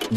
Hi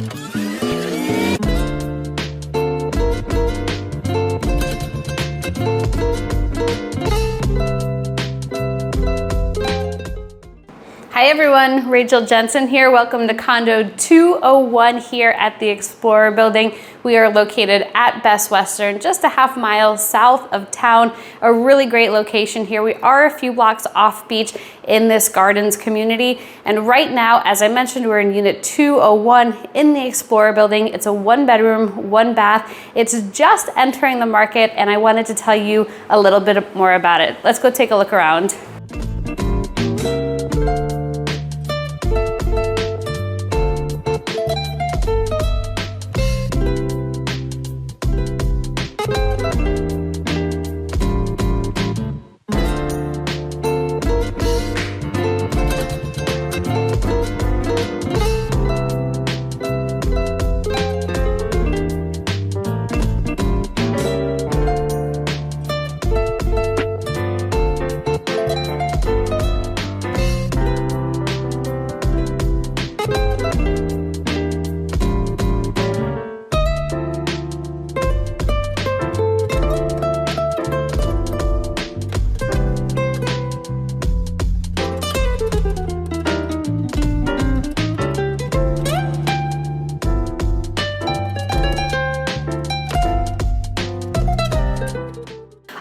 everyone, Rachel Jensen here. Welcome to Condo 201 here at the Explorer building. We are located at Best Western, just a half mile south of town. A really great location here. We are a few blocks off beach in this gardens community. And right now, as I mentioned, we're in unit 201 in the Explorer building. It's a 1-bedroom, 1-bath. It's just entering the market, and I wanted to tell you a little bit more about it. Let's go take a look around.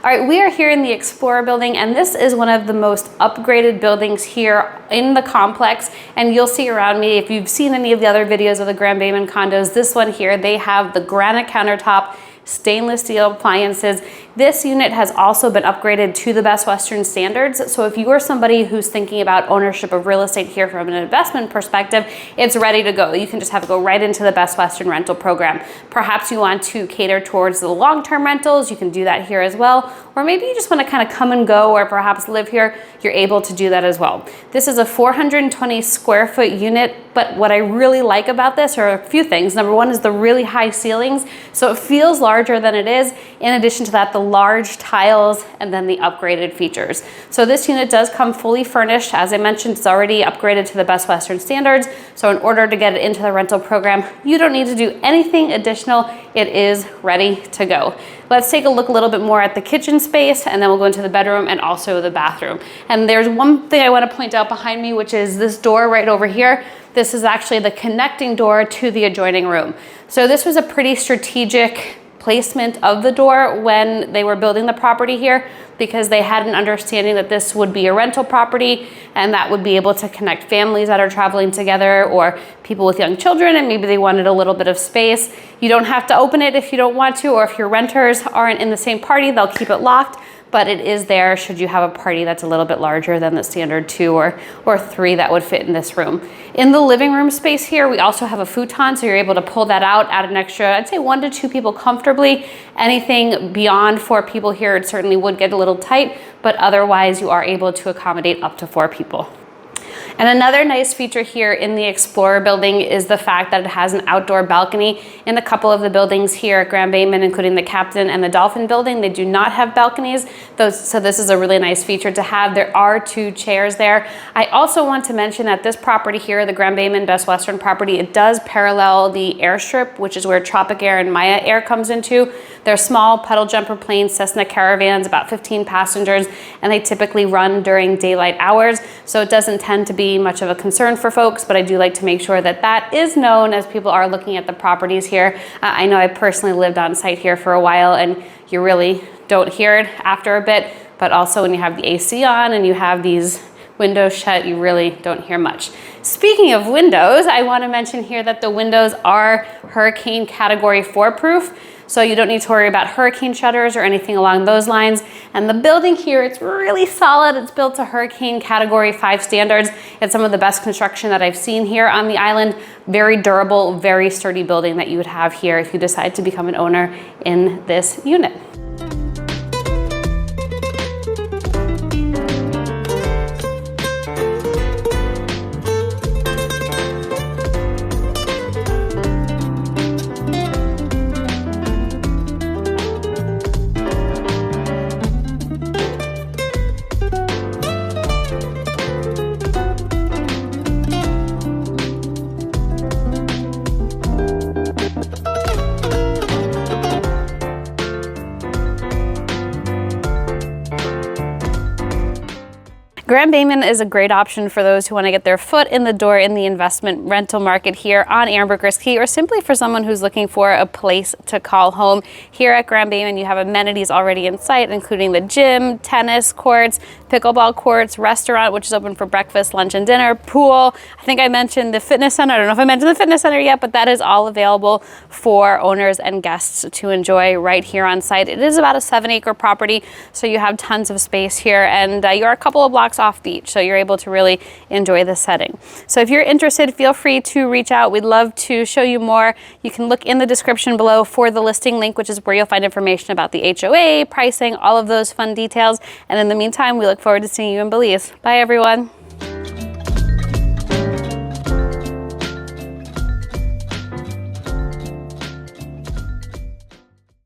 All right, we are here in the Explorer building, and this is one of the most upgraded buildings here in the complex. And you'll see around me, if you've seen any of the other videos of the Grand Baymen condos, this one here, they have the granite countertop, stainless steel appliances. This unit has also been upgraded to the Best Western standards. So if you are somebody who's thinking about ownership of real estate here from an investment perspective, it's ready to go. You can just have to go right into the Best Western rental program. Perhaps you want to cater towards the long-term rentals, you can do that here as well. Or maybe you just want to kind of come and go or perhaps live here, you're able to do that as well. This is a 420 square foot unit, but what I really like about this are a few things. Number one is the really high ceilings, so it feels larger than it is. In addition to that, the large tiles and then the upgraded features. So this unit does come fully furnished. As I mentioned, it's already upgraded to the Best Western standards. So in order to get it into the rental program, you don't need to do anything additional. It is ready to go. Let's take a look a little bit more at the kitchen space, and then we'll go into the bedroom and also the bathroom. And there's one thing I want to point out behind me, which is this door right over here. This is actually the connecting door to the adjoining room. So this was a pretty strategic placement of the door when they were building the property here, because they had an understanding that this would be a rental property and that would be able to connect families that are traveling together or people with young children and maybe they wanted a little bit of space. You don't have to open it if you don't want to, or if your renters aren't in the same party, they'll keep it locked. But it is there should you have a party that's a little bit larger than the standard 2 or 3 that would fit in this room. In the living room space here, we also have a futon, so you're able to pull that out, add an extra, I'd say 1 to 2 people comfortably. Anything beyond 4 people here, it certainly would get a little tight, but otherwise you are able to accommodate up to 4 people. And another nice feature here in the Explorer building is the fact that it has an outdoor balcony. In a couple of the buildings here at Grand Baymen, including the Captain and the Dolphin building, they do not have balconies. So this is a really nice feature to have. There are 2 chairs there. I also want to mention that this property here, the Grand Baymen Best Western property, it does parallel the airstrip, which is where Tropic Air and Maya Air comes into. They're small pedal jumper planes, Cessna Caravans, about 15 passengers, and they typically run during daylight hours. So it doesn't tend to be much of a concern for folks, but I do like to make sure that that is known as people are looking at the properties here. I know I personally lived on site here for a while, and you really don't hear it after a bit, but also when you have the AC on and you have these windows shut, you really don't hear much. Speaking of windows, I want to mention here that the windows are Hurricane Category 4 proof. So you don't need to worry about hurricane shutters or anything along those lines. And the building here, it's really solid. It's built to Hurricane Category 5 standards. It's some of the best construction that I've seen here on the island. Very durable, very sturdy building that you would have here if you decide to become an owner in this unit. Grand Baymen is a great option for those who want to get their foot in the door in the investment rental market here on Ambergris Caye, or simply for someone who's looking for a place to call home. Here at Grand Baymen, you have amenities already in sight, including the gym, tennis courts, pickleball courts, restaurant, which is open for breakfast, lunch, and dinner, pool. I think I mentioned the fitness center. I don't know if I mentioned the fitness center yet, but that is all available for owners and guests to enjoy right here on site. It is about a 7-acre property, so you have tons of space here, and you're a couple of blocks off beach, so you're able to really enjoy the setting. So if you're interested, feel free to reach out. We'd love to show you more. You can look in the description below for the listing link, which is where you'll find information about the HOA, pricing, all of those fun details. And in the meantime, we look forward to seeing you in Belize. Bye, everyone.